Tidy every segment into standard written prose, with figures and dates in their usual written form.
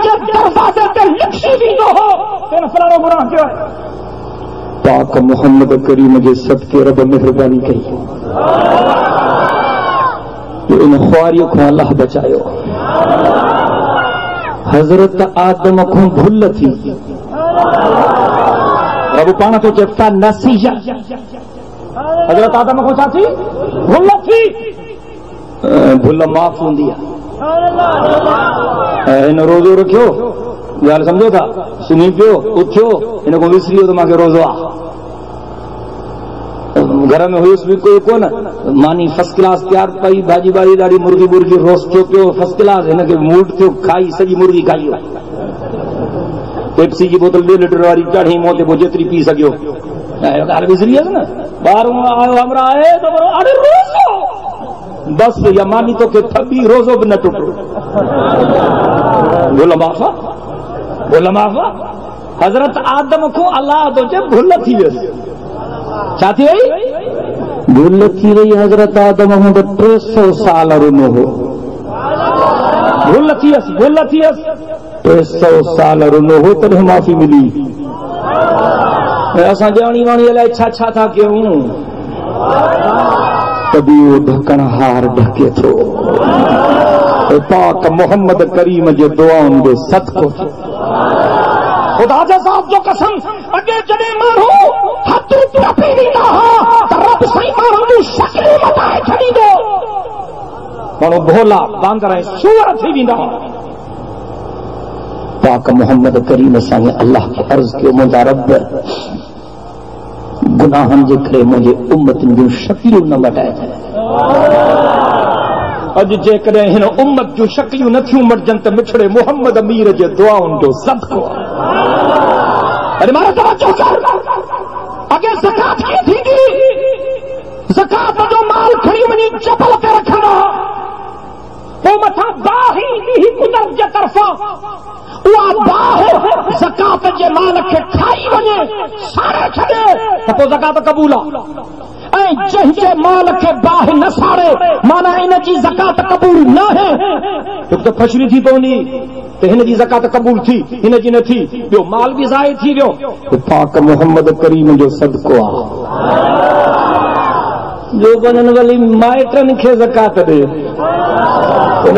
जे दरवाजे ते लिखी वेंदो हो तेन फलाणो गुनाह कयो आहे। पाक मोहम्मद करीम जे सदके रब मेहरबानी कई जो इन ख्वारियों को अल्लाह बचायो। हजरत आदम को भूल थी रब पाण तो चेप्ता नसीया हजरत आदम को छा थी भूल थी भूल माफ़ हूंदी आहे। हिन रोज़ो रखियो ॻाल्हि सम्झो था सुम्ही पियो उथियो हिन को विसरी वियो त मूंखे रोज़ो आहे। घर में हुयुसि बि कोई कोन मानी फर्स्ट क्लास तयार पई भाॼी वारी ॾाढी मुर्गी बुर्गी रोस्ट थियो पियो फर्स्ट क्लास हिनखे मूड थियो खाई सॼी मुर्गी खाई वियो। पेप्सी जी बोतल 2 लीटर वारी चढ़ी मुंहं ते पोइ जेतिरी पी सघियो ॻाल्हि विसरी वियसि न। ॿाहिरों आयो हमरा आहे त अरे रोज़ो बस या मानी तोखे थबी रोज़ो बि न टुटो भुल माफ़। हज़रत आदम को अल्लाह तो चे भुल थी वियसि। छा थी वई भुल थी वई। हज़रत आदम हूं त 300 साल रुनो हो। भुल थी वियसि 300 साल रुनो हो तॾहिं माफ़ी मिली। असां ॼाणी वाणी अलाए छा छा था कयूं तभी वो ढकण हार ढके थो। पाक मोहम्मद करीम जे दुआउनि जो सदको थियो। खुदा जे ज़ात जो कसम अॻे जॾहिं माण्हू हथ टपी वेंदा हुआ त रब साईं माण्हुनि जूं शक्लूं मटाए छॾींदो। माण्हू भोला बांदर ऐं सूअर थी वेंदा हुआ। पाक मोहम्मद करीम साईं अल्लाह खे अर्ज़ कयो मुंहिंजा रब गुनाहनि जे करे मुंहिंजे उम्मतनि जूं शक्लियूं न मटाए छॾ। अॼु जेकॾहिं हिन उम्मत जूं शक्लियूं नथियूं मटजनि त मिठड़े मोहम्मद अमीर जे दुआउनि जो सदको। अरे मारा तवज्जो कर अॻे ज़कात कीअं थींदी। ज़कात जो माल खणी वञी चपल ते रखंदा पोइ मथां बाहि ईंदी कुदरत जे तरफ़ां उहा बाहि ज़कात जे माल खे खाई वञे साड़े छॾे त पोइ ज़कात क़बूल आहे। ऐं जंहिंजे माल खे बाहि न साड़े माना इन जी ज़कात क़बूल न आहे छो त फशरी थी पवंदी त हिन जी ज़कात क़बूल थी हिन जी न थी ॿियो माल बि ज़ाहि थी वियो। पाक मोहम्मद करीम जो सदको आहे जो वञनि वली माइटनि खे ज़कात ॾे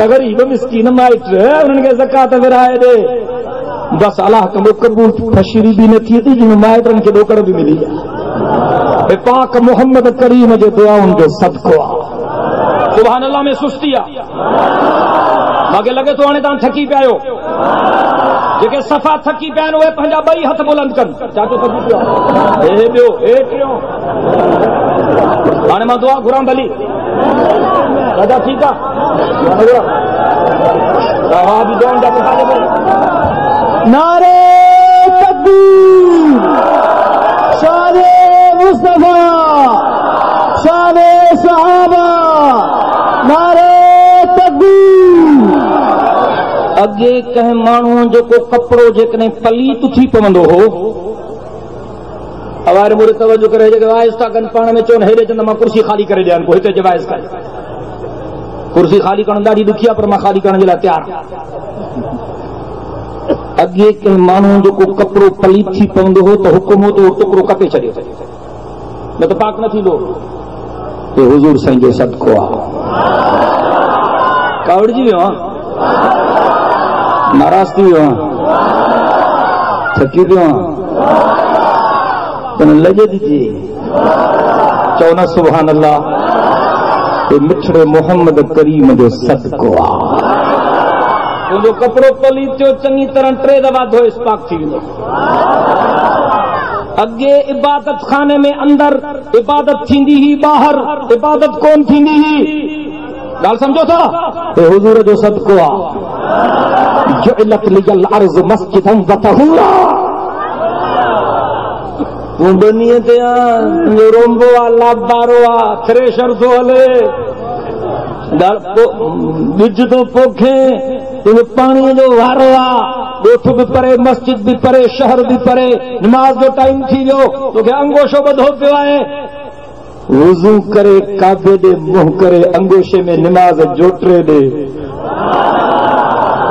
ग़रीब मिस्कीन माइट उन्हनि खे ज़कात विराए ॾे बसि अलाह कंदो क़बूल। फशरी बि न थी थी जिन माइटनि खे ॾोकड़ बि मिली आहे। पाक मोहम्मद करीम जे दुआउनि जो सदको आहे। सुभान अल्लाह में सुस्ती आहे। मूंखे लॻे थो हाणे तव्हां थकी पिया आहियो। जेके सफ़ा थकी पिया आहिनि उहे पंहिंजा 2 हथ बुलंद कनि। चाचो थकी पियो हे ॿियो हे टियों हाणे मां दुआ घुरां भली दादा ठीकु आहे। नारे तकबीर शाने मुस्तफा शाने सहाबा नारे तकबीर। अॻे कंहिं माण्हू जेको कपिड़ो जेकॾहिं पलीत थी पवंदो हो अवार मुड़े तवजो करे जेके वाइस था कनि पाण में चवनि हेॾे चवंदा मां कुर्सी ख़ाली करे ॾियां पोइ हिते जवाइज़ कर। कुर्सी ख़ाली करणु ॾाढी ॾुखी आहे पर मां ख़ाली करण जे लाइ तयारु आहियां। अॻे कंहिं माण्हू जेको कपिड़ो पलीत थी पवंदो हो त हुकुम हो त उहो टुकड़ो कटे छॾियो न त पाक न थींदो। हुज़ूर साईं जो सदको आहे। कावड़जी वियो आहे नाराज़ थी वियो आहे थकी पियो आहे लॻे थी थिए चओ न सुभान अल्लाह। मिठड़े मोहम्मद करीम जो सदको आहे। तुंहिंजो कपिड़ो पलीत थियो चङी तरह 3 दफ़ा धोइस पाक थी वेंदो। अॻे इबादत खाने में अंदर इबादत थींदी हुई ॿाहिरि इबादत कोन थींदी हुई। ॻाल्हि सम्झो था हुज़ूर जो सदको आहे। जुइलत लियल अर्ज़ मस्जिदन व तहूरा तूं बनीअ ते तुंहिंजो रोंबो आहे लाबारो आहे थ्रेशर थो हले ॿिज थो पोखे तुंहिंजो पाणीअ जो वारो आहे ॻोठ बि परे मस्जिद बि परे शहर बि परे नमाज़ जो टाइम थी वियो तोखे अंगोशो ॿधो पियो आहे। वुज़ू करे काबे ॾे मुंहुं करे अंगोशे में नमाज़ जोटरे ॾे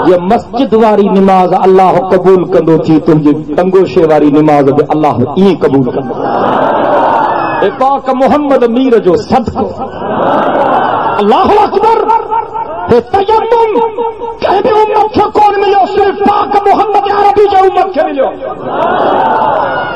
ये मस्जिद वारी निमाज अल्लाह कबूल कंदो थी तुंहिंजी अंगोशे वारी निमाज बि अल्लाह ईअं कबूल कंदो। ए पाक मोहम्मद मीर जो सदको अल्लाह अकबर। हे तयम्मुम कंहिं बि उम्मत खे कोन मिलियो, सिर्फ़ पाक मोहम्मद अरबी जे उम्मत खे मिलियो।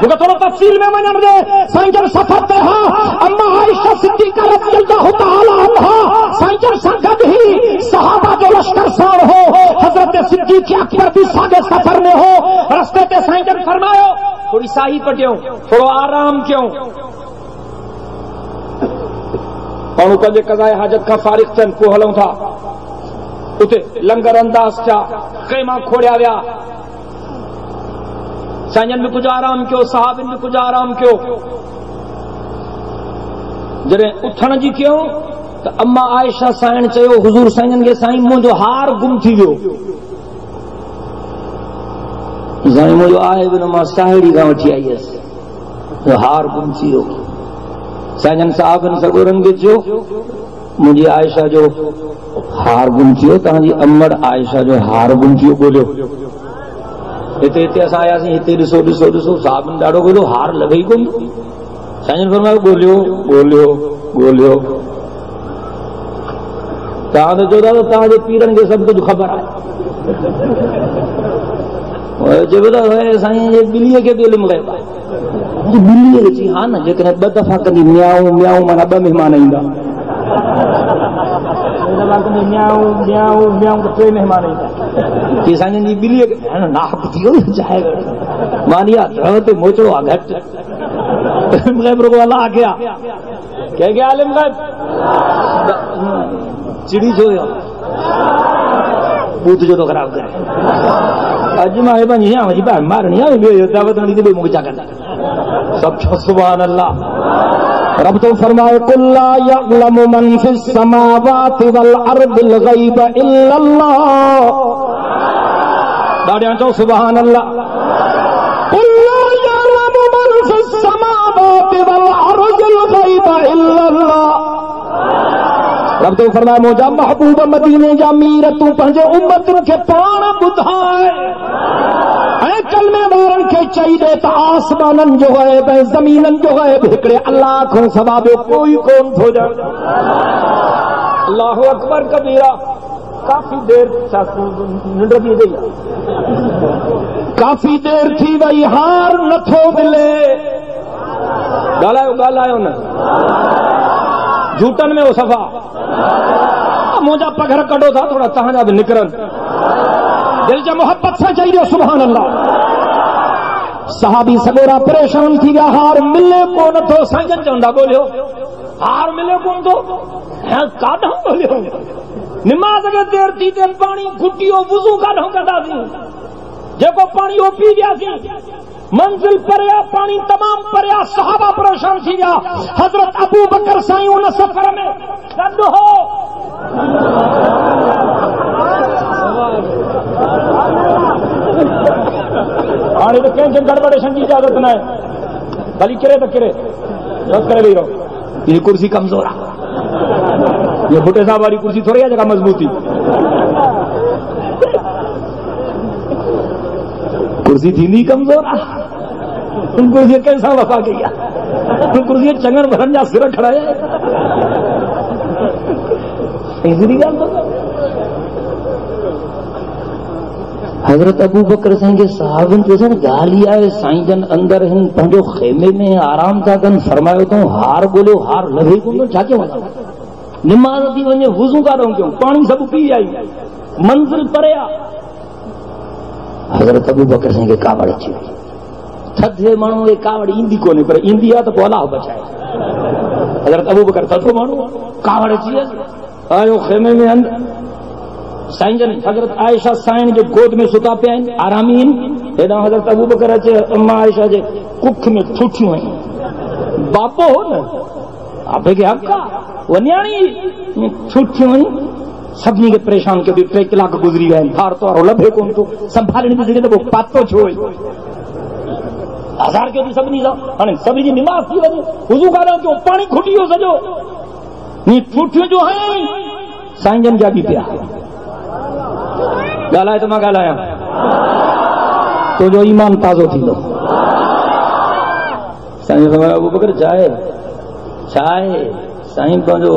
मूंखे थोरो तफ़सील में वञण ॾे। साईं जन सफ़र ते हा अम्मा आइशा सिद्दीक़ा रज़ियल्लाहु तआला अन्हा साईं जन सां गॾु ही सहाबा जो लश्कर साण हो। हज़रत सिद्दीक़ अकबर भी साॻे सफ़र में हो। रस्ते ते साईं जन फरमायो थोड़ी साही पटियो, थोड़ो आराम कयो। माण्हू पंहिंजे क़ज़ाए हाजत खां फारिग़ थियनि पोइ हलूं था। उते लंगर अंदाज़ थिया, ख़ैमा खोड़िया विया। साईं भी कुछ आराम कयो, सहाबिन भी कुछ आराम कयो। जॾहिं उथण जी कयो त अम्मा आयशा साईं चयो हुज़ूर साईं खे साईं मुंहिंजो हार गुम थी वियो। साईं मुंहिंजो आहे बि न, मां साहेड़ी खां वठी आई हुयसि, हार गुम थी वियो। साईं साहबनि सगोरनि खे चयो मुंहिंजी आयशा जो हार गुम थी वियो, तव्हांजी अमड़ आयशा जो हार गुम थी वियो, ॻोल्हियो। हिते असां आयासीं, हिते ॾिसो ॾिसो ॾिसो, साहबनि ॾाढो ॻोल्हियो, हार लभे ई कोन। साईं फरमायो ॻोल्हियो ॻोल्हियो ॻोल्हियो। तव्हां त चओ था तव्हांजे पीरनि खे सभु कुझु ख़बर आहे। चइबो था साईं जे ॿिलीअ खे बि इल्मु ग़ैब आहे। ॿिलीअ खे चई हा न, जेकॾहिं ॿ दफ़ा कंदी म्याऊं म्याऊं माना ॿ महिमान ईंदा। टे महिमान ईंदा। साईं जी ॿिलीअ खे नाप थी वियो चाहे मानी आहे ते मोचड़ो आहे घटि। अलाह कया कंहिंखे आलिम ग़ैब चिड़ी छो बूथ जो तो ख़राब करे। अॼु मां वञी मारणी आहे दावत मूंखे छा कंदा सभु। सुभान अल्लाह। रब तो फरमाए कुल ला यअलमु मन फिस समावाति वल अर्दिल गैब इल्लल्लाह। ॾाढियां चओ सुभान अल्लाह। कुल ला यअलमु मन फिस समावाति वल अर्दिल गैब इल्लल्लाह। रब तो फरमाए मुंहिंजा महबूब मदीने जा मीर तूं पंहिंजे उम्मतुनि खे पाण ॿुधाए ऐं कलमे वारनि खे चई ॾे त आसमाननि जो ग़ैब ऐं ज़मीननि जो ग़ैब हिकिड़े अल्लाह खां सवा ॿियो कोई कोन थो ॼाणे। अल्लाहु अकबर कबीरा। काफ़ी देर निंड थी वई, काफ़ी देर थी वई, हार नथो मिले। ॻाल्हायो ॻाल्हायो न, झूठनि में हो सफ़ा। मुंहिंजा पघर कढो था थोड़ा तव्हांजा बि निकिरनि। दिल जे मोहब्बत सां चई ॾियो सुभान अल्लाह। सहाबी सगोरा परेशान थी विया, हार मिले कोन थो। साईं चवंदा ॻोल्हियो, हार मिले कोन थो, काॾां ॻोल्हियो। निमाज़ खे देर थी थियनि, पाणी घुटियो वुज़ू काॾां कंदासीं, जेको पाणी उहो पी वियासीं। मंजिल परिया, पानी तमाम परिया, सहाबा परेशान थी गया। हजरत अबू बकर साईं उन सफर में गॾु हो। हाणे त कंहिंखे गड़बड़ेशन जी इजाज़त न आहे, भली किरे त किरे, बसि करे वेही रहो। ये कुर्सी कमज़ोर आहे, ये भुटे साहब वारी कुर्सी थोड़ी आहे जेका मज़बूती। कुर्सी थींदी कमज़ोर आहे, उन कुर्सी कैसा वफ़ा कई आहे, उन कुर्सी चङनि भरनि जा सिर खड़ाया। हज़रत अबू बकर साईं जे साहबनि खे ॻाल्हि आहे, साईं जन अंदर आहिनि, पंहिंजो खेमे में आराम था कनि। फरमायो अथऊं हार ॻोल्हियो, हार लभे कोन थो, छा कयूं? निमाज़ थी वञे, वुज़ू काॾों कयूं, पाणी सभु पी आई, मंज़िल परे आहे। हज़रत अबू बकर साईं खे कावड़ अची वई। थधे माण्हू खे कावड़ ईंदी कोन्हे, पर ईंदी आहे त पोइ अलाह बचाए। हज़रत अबू बकर थधो माण्हू, कावड़ अची विया, आयो खेमे में अंदरि। साईं जन हज़रत आयशा साईं जो गोद में सुता पिया आहिनि, आरामी आहिनि। हेॾां हज़रत अबू बकर अचे, अम्मा आयशा जे कुख में ठुठियूं आहिनि। बापो हो न, आपे खे हक़ आहे, वञाणी ठुठियूं आहिनि। सभिनी खे परेशान कयो। 3 कलाक गुज़री विया आहिनि, हार तो वारो लभे कोन थो, संभालण बि सघे त पोइ पातो छो हज़ार कयो थी सभिनी सां। हाणे सभिनी जी निमाज़ थी वञे, वुज़ू काॾां कयो, पाणी खुटी वियो सॼो, ठुठियूं जो आहिनि। साईं जन जा बि पिया, ॻाल्हाए त मां ॻाल्हायां तुंहिंजो ईमान ताज़ो थींदो। साईं अबू बकर छाहे साईं पंहिंजो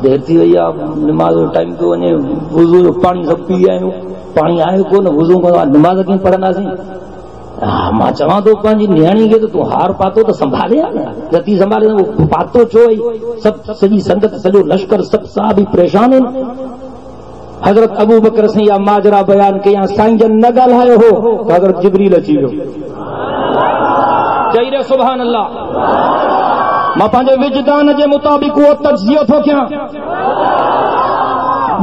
देर थी वई आहे, निमाज़ जो टाइम थो वञे, वुज़ू जो पाणी सभु पी आहियूं, पाणी आहे कोन, वुज़ू कोन, निमाज़ कीअं पढ़ंदासीं? हा मां चवां थो पंहिंजी नियाणी खे त तूं हार पातो त संभाले न, गति संभाले पातो छो ई सभु सॼी संगत सॼो लश्कर सभु साहब बि परेशान आहिनि। हज़रत अबू बकर साईं इहा माजरा बयान कयां, साईं जन न ॻाल्हायो हो त हज़रत जिब्रील अची वियो, चई रे सुभान अल्लाह। मां पंहिंजे विजदान जे मुताबिक़ उहो तज्ज़ियो थो कयां,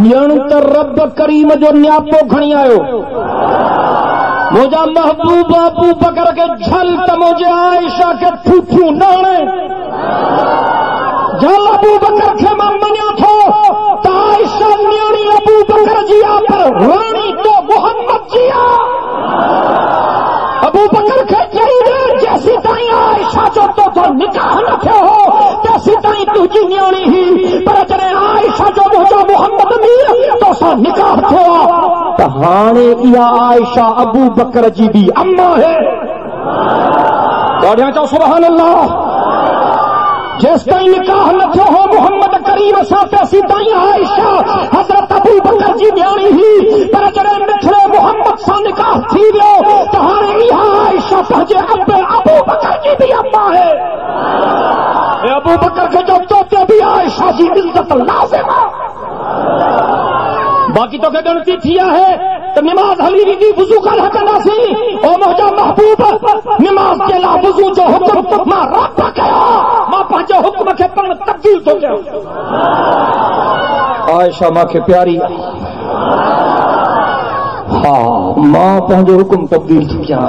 ॼण त रब करीम जो न्यापो खणी आयो। मुंहिंजा महबूब अबू बकर खे झल त मुंहिंजे आयशा खे ठूठू न हणे, झल अबू बकर खे मां मञां थो त आयशा न्याणी अबू बकर जी आहे, पर राणी तो मुहम्मद जी आहे। अबू बकर खे चई जेसी ताईं आयशा जो तो निकाह न थियो हो तेसी ताईं तुंहिंजी न्याणी ही, पर जॾहिं आयशा जो मुंहिंजो मुहम्मद मीर तोसां निकाह थियो त हाणे इहा आयशा अबू बकर जी बि अम्मा है। ॾाढियां चओ सुभान अल्लाह। जेसि ताईं निकाह न थियो हो मुहम्मद करीम सां तेसी ताईं आयशा हज़रत अबू बकर जी न्याणी ही, पर जॾहिं मिठड़े मुहम्मद सां निकाह थी वियो त हाणे इहा आयशा पंहिंजे अबू बकर जी बि अम्मा है। अबू बकर खे जो तोते बि आयशा जी इज़्ज़त लाज़िम आहे। बाक़ी तोखे ॻणती थी आहे त निमाज़ हली वेंदी, वुज़ू कान कंदासीं। ओ मुंहिंजा महबूब, निमाज़ जे लाइ वुज़ू जो हुकुम मां रब कयो, मां पंहिंजे हुकुम खे पाण तब्दील थो कयां। आयशा मूंखे प्यारी, हा मां पंहिंजो हुकुम तब्दील थो कयां।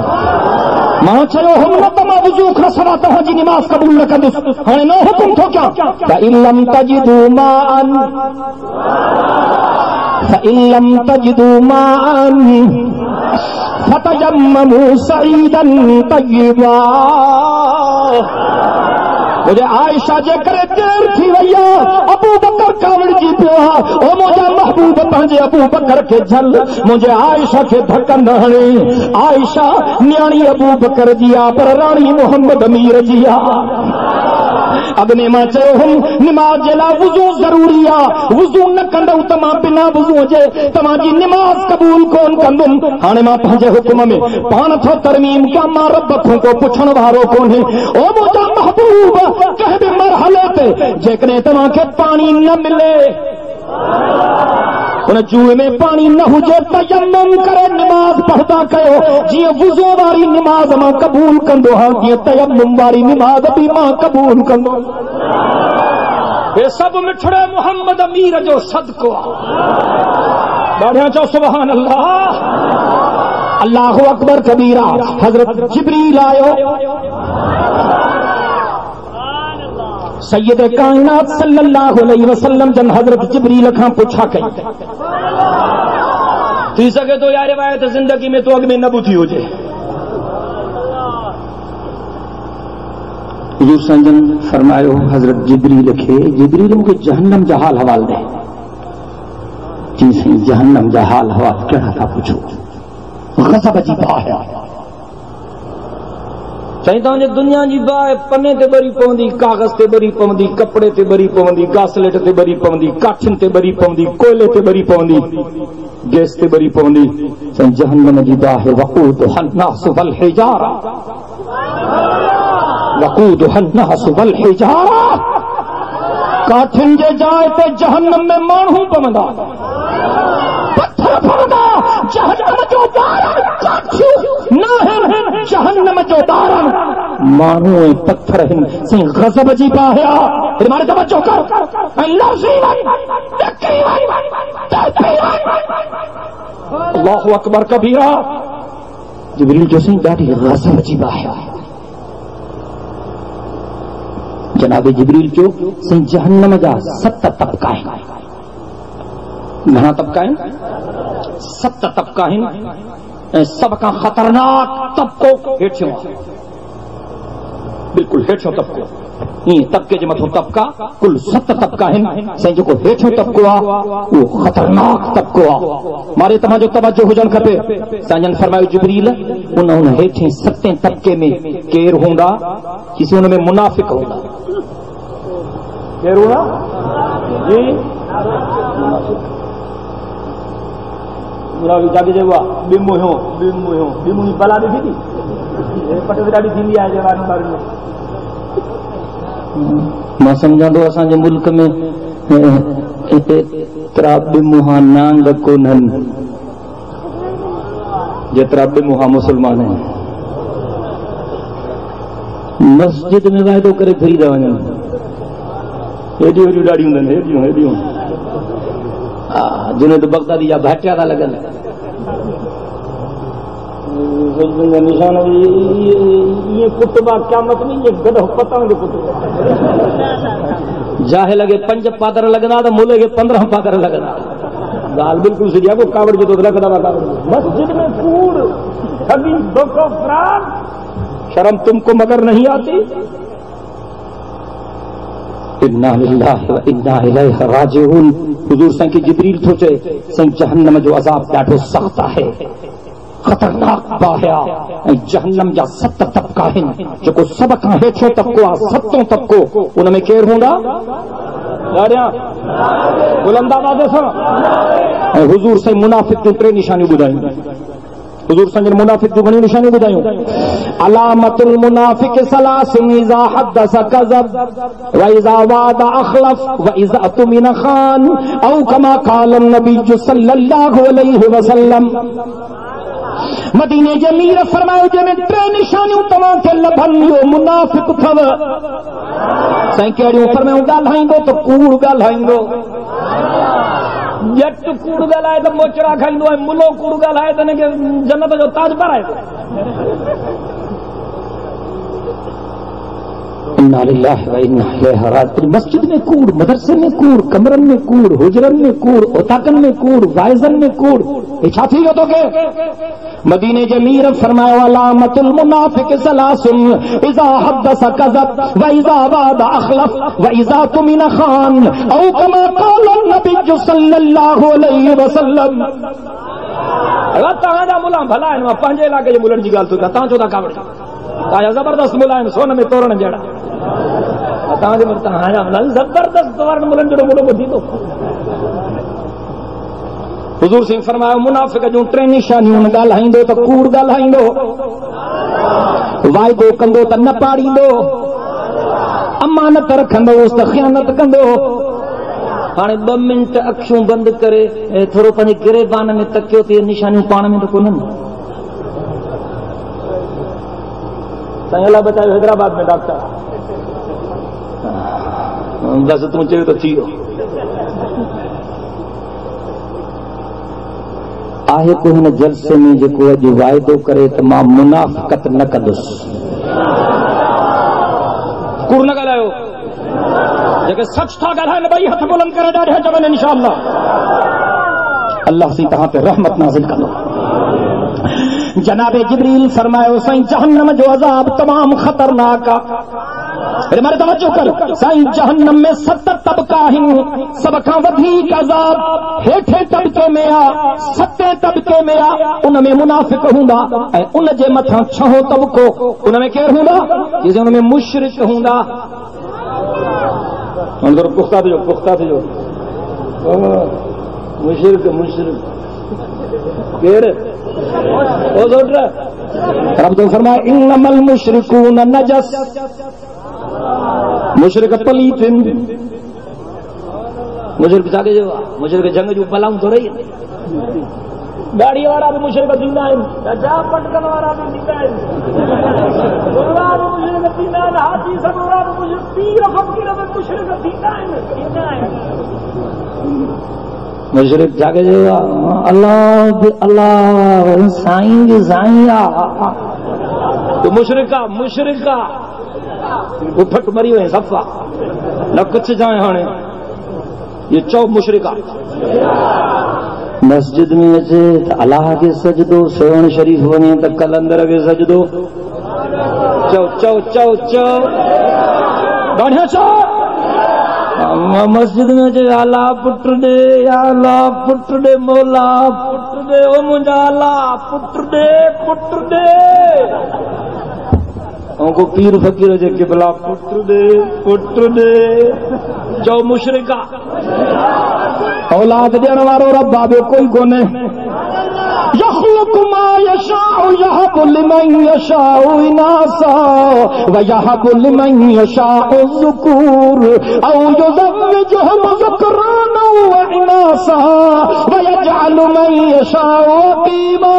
मां चयो हुन त मां वुज़ू खां सवाइ तव्हांजी निमाज़ क़बूल न कंदुसि, हाणे नओं हुकुम थो कयां त इल्लम तजिदू माअन فإن تجدوا ماء فتيمموا صعيدا طيبا। मुझे आयशा जे करे देर थी वई आहे, अबू बकर कावड़जी पियो आहे। ओ मुंहिंजा महबूब पंहिंजे अबू बकर खे झल, मुंहिंजे आयशा खे धक न हणे। आयशा न्याणी अबू बकर जी आहे, पर राणी मुहम्मद मीर जी आहे। अॻिमें मां चयो हुम निमाज़ जे लाइ वुज़ू ज़रूरी आहे, वुज़ू न कंदव त मां बिना वुज़ूअ जे तव्हांजी निमाज़ क़बूल कोन कंदुमि। हाणे मां पंहिंजे हुकुम में पाण थो तरमीम कयां, मां रब खां को पुछण वारो कोन्हे। ओ मुंहिंजा महबूब, कंहिं बि मरहले ते जेकॾहिं तव्हांखे पाणी न मिले, उन जूए में पाणी न हुजे, तयम्मुम करे निमाज़ पढ़ंदा कयो। जीअं वुज़ू वारी निमाज़ मां क़बूल कंदो आहियां, तीअं तयम्मुम वारी निमाज़ बि मां क़बूल कंदो। हे सभु मिठड़े मुहम्मद मीर जो सदको आहे। ॾाढियां चओ सुभान अल्लाह। अल्लाहु अकबर कबीरा। हज़रत जिब्रील आयो, सैयद कायनात सल्लल्लाहु अलैहि वसल्लम जन हज़रत जिब्रील खां पुछा कई, थी सघे तो यार रिवायत ज़िंदगी में तो अॻ में न ॿुधी हुजे। हुज़ूर संजन फरमायो हज़रत जिब्रील खे, जिब्रील मूंखे जहन्नम जा हाल हवाल ॾे। जी साईं, जहन्नम जा हाल हवाल कहिड़ा था पुछो? गज़ब जी बाहि आहे साईं। तव्हांजे दुनिया जी बाहि पने ते ॿरी पवंदी, कागज़ ते ॿरी पवंदी, कपिड़े ते ॿरी पवंदी, गासलेट ते ॿरी पवंदी, काठियुनि ते ॿरी पवंदी, कोयले ते ॿरी पवंदी, गैस ते ॿरी पवंदी। साईं जहन्नम जी बाहि वक़ूदुहा अन्नास वल हिजारा, वक़ूदुहा अन्नास वल हिजारा। काठियुनि जे जाइ ते जहन्नम में माण्हू पवंदा, पत्थर पवंदा। जहन्नम जो ॿारनि काठियूं न आहिनि, जहन्नम जो ॿारनि माण्हू ऐं पत्थर आहिनि। साईं गज़ब जी बाहि आहे। मारे तवज्जो कर ऐं लफ़्ज़ी अल्लाहु अकबर कबीरा। जिब्रील जो साईं ॾाढी गज़ब जी बाहि आहे। जनाब जिब्रील जो साईं जहन्नम जा 7 तबका आहिनि। घणा तबका आहिनि? 7 तबका आहिनि ऐं 7 खां ख़तरनाक तबको हेठियों आहे। बिल्कुल हेठियों तबको ईअं तबके जे मथो तबका कुल 7 तबका आहिनि साईं जेको हेठियों तबको आहे उहो ख़तरनाक तबको आहे मारे तव्हांजो तवजो हुजणु खपे साईं फरमायो जिब्रील उन हेठिएं 7 तबके में केरु हूंदा किसी हुन में मुनाफ़िक हूंदा केरु हूंदा जी मुनाफ़िक जाके चइबो आहे बिमु जी बला ॾिठी थी पट ते ॾाढी थींदी आहे जवानी ॿारनि में मां सम्झां थो असांजे मुल्क में एतिरा बिमुहा नांग कोन्हनि जेतिरा बिमुहा मुस्लमान आहिनि मस्जिद में वाइदो करे फिरी था वञनि हेॾियूं हेॾियूं ॾाढियूं हूंदनि हेॾियूं जुनेद बगदादी जा भाटिया था लॻनि निशान ये कुतुबा क्या मतलब ये गधो पतंग कुतुबा जाहे लगे 5 पादर लगना तो मुले के 15 पादर लगना गाल बिल्कुल सीधी है वो कावड़ जो तो रखना मस्जिद में कूड़ ठगी धोखा फ्रॉड शर्म तुमको मगर नहीं आती इन्ना लिल्लाहि व इन्ना इलैहि राजिऊन हुजूर साईं की जिब्रील थो चए साईं जहन्नम जो अज़ाब ॾाढो सख़्त आहे खतरनाक बाहिया ऐं जहन्नम जा 7 तबका आहिनि जेको सभ खां हेठियों तबको आहे 7 तबको उन में केरु हूंदा ॾाढिया बुलंद आवाज़ सां ऐं हुजूर साईं मुनाफ़िक जूं 3 निशानियूं ॿुधायूं हुजूर साईं मुनाफ़िक जूं घणियूं निशानियूं ॿुधायूं अलामतुल मुनाफ़िक सलासिन इज़ा हदस कज़ब व इज़ा वादा अख़लफ व इज़ा अतमिन ख़ान औ कमा क़ाल नबी सल्लल्लाहु अलैहि वसल्लम मदीने जे मीर फरमायो जंहिंमें 3 निशानियूं तव्हांखे लभनि इहो मुनाफ़िक अथव साईं कहिड़ियूं फरमायूं ॻाल्हाईंदो त कूड़ ॻाल्हाईंदो जट कूड़ ॻाल्हाए त मोचड़ा खाईंदो ऐं मुलो कूड़ ॻाल्हाए त हिनखे जन्नत जो ताज पाराए इन्ना लिल्लाहि व इन्ना इलैहि राजिऊन मस्जिद में कूड़ मदरसे में कूड़ कमरनि में कूड़ हुजरनि में कूड़ ओताकनि में कूड़ वाइज़नि में कूड़ हे छा थी वियो तोखे मदीने जे मीर फरमायो अलामतुल मुनाफ़िक सलासुन इज़ा हदस कज़ब व इज़ा वादा अख़लफ व इज़ा तुमिन ख़ान औ कमा क़ाल नबी सल्लल्लाहु अलैहि वसल्लम तव्हांजा मुला भला आहिनि मां पंहिंजे इलाइक़े जे मुलनि जी ॻाल्हि थो कयां तव्हां छो था कावड़ तव्हांजा ज़बरदस्त मुला आहिनि सोन में तोरण जहिड़ा तव्हांजे तव्हांजा मुला ज़बरदस्त तोरण मुलनि जहिड़ो मुलो ॿुधी थो हुजूर सिंह फरमायो मुनाफ़िक जूं 3 निशानियूं ॻाल्हाईंदो त कूड़ ॻाल्हाईंदो वाइदो कंदो त न पाड़ींदो अमानत रखंदोसि त ख़यानत कंदो हाणे 2 मिंट अखियूं बंदि करे थोरो पंहिंजे गिरेबान में तकियो त निशानियूं पाण में त कोन्हनि साईं अल्लाह बचायो हैदराबाद में डॉक्टर बस तूं चयो त थी वियो आहे को हिन जलसे में जेको अॼु वाइदो करे त मां मुनाफ़िक़त न कंदुसि कूड़ न ॻाल्हायो जेके सच था ॻाल्हाइनि 2 हथ बुलंद करे ॾाढे चवनि इंशाअल्लाह अल्लाह सी तव्हां ते रहमत नाज़िल कंदो जनाबे जिब्रील फरमायो साईं जहन्नम जो अज़ाब तमाम खतरनाक आहे मारे तवज्जो कर साईं जहन्नम में 7 तबका आहिनि सभ खां वधीक अज़ाब हेठे तबके में आहे 7 तबके में आहे उन में मुनाफ़िक हूंदा ऐं उन जे मथां 6 तबको उन में केरु हूंदा उन में मुशरिक हूंदा पुख्ता थियो मुशरिक केरु रब तो फरमाए इन्नमल मुशरिकून नजस मुशरिक पलीत मुशरिक जागे जो मुशरिक जंग जूं बलाऊं थो रही गाड़ी वारा भी मुशरिक थींदा आहिनि जा पटकन वारा भी थींदा आहिनि मुशरिक थींदा आहिनि हाथी सगोरा भी मुशरिक पीर फ़कीर भी मुशरिक थींदा आहिनि मुशरिक जागे जो अल्लाह साईं जी साईं तो मुशरिका फट मरी वई सफ़ा न कुछ जाए हाणे ये चौ मुशरिका मस्जिद में अचे त अलाह खे सजदो, सेवण शरीफ़ वञे त कलंदर खे सजदो। चओ चओ चओ चओ बढ़िया चओ। मस्जिद में अचे अला पुट दे, अला पुट दे, मौला पुट दे, ओ मुंहिंजा अला पुट दे, पुट दे। को पीर फकीर जे किबला पुट दे, पुट दे। चओ मुशरिका औलाद ॾियण वारो रब आहे, ॿियो कोई कोन्हे। यख़्लुक़ु मा यशाउ यहबु लिमन यशाउ इनासा व यहबु लिमन यशाउ ज़ुकूर औ युज़व्विजुहुम ज़ुक्राना व इनासा व यजअलु मन यशाउ अक़ीमा।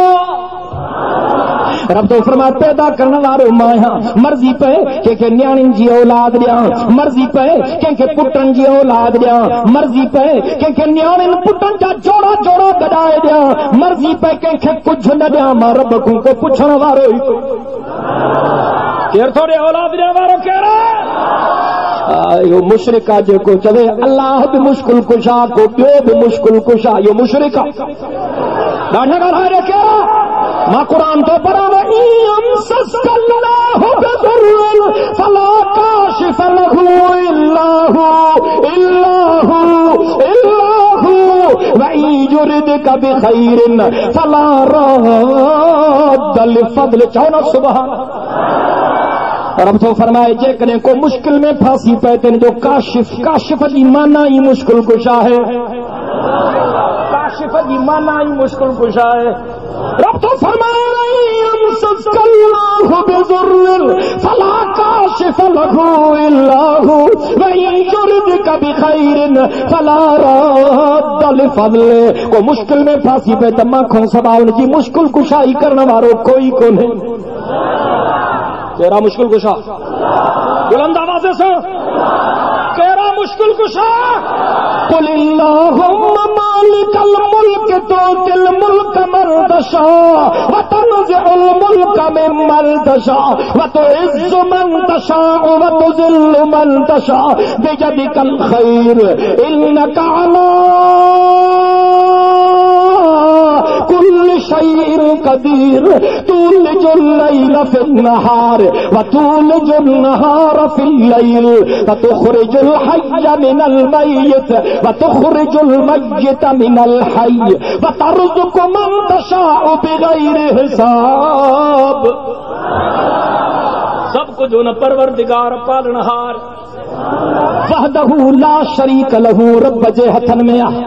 रब तो फरमा पैदा करने वारो माया, मर्जी पे कंहिंखे न्याणियुनि जी औलाद ॾियां, मर्जी पे कंहिंखे पुटनि जी औलाद ॾियां, मर्जी पे कंहिंखे न्याणियुनि पुटनि जा जोड़ा जोड़ा गॾाए ॾियां, मर्जी पे कंहिंखे कुझु न ॾियां। मां रब खां को पुछण वारो ई केरु थो ॾे? औलाद ॾियण वारो केरु आहे? इहो मुशरिक आहे जेको चवे अलाह बि मुश्किल कुशा, को ॿियो बि मुश्किल कुशा, इहो मुशरिक आहे। ॾाढा ॻाल्हाए केरु आहे? मां क़ुरान तो पढ़ा फला काशिफ लहू इल्लाहु इल्लाहु इल्लाहु व युरिदका बिखैरिन फला रद्द लिफज़ल। चओ न सुभान। रब तो फरमाए जेकॾहिं को मुश्किल में फांसी पए त जो काशिफ, काशिफ जी माना ई मुश्किल कुशा है, काशिफ जी माना ई मुश्किल कुशा है। रब तो फरमाए फला काशिफ लहू इल्लाहु व युरिदका बिखैरिन फला रद्द लिफज़ल। को मुश्किल में फांसी पे त मां खां सवाइ उनजी मुश्किल कुशाई करण वारो कोई कोन्हे। केरा मुश्किल कुशा? बुलंद आवाज़ से केरा मुश्किल कुशा? कुलिल्लाहुम्मा मालिकल मुल्क तुतिल मुल्क मन तशा व तनज़िउल मुल्क मिम्मन तशा व तुइज़्ज़ु मन तशा व तुज़िल्लु मन तशा बियदिकल खैर इन्नका अला कुल्लि शैइन कदीर तुलिजुल लैल फिन नहार व तुलिजुन नहार फिल लैल व तुखरिजुल हय्य मिनल मय्यित व तुखरिजुल मय्यित मिनल हय्य व तर्ज़ुक़ु मन तशाअ बिगैरि हिसाब। सब कुछ उन परवरदिगार पालनहार वहदहू ला शरीक लहू रब जे हथन में आहे।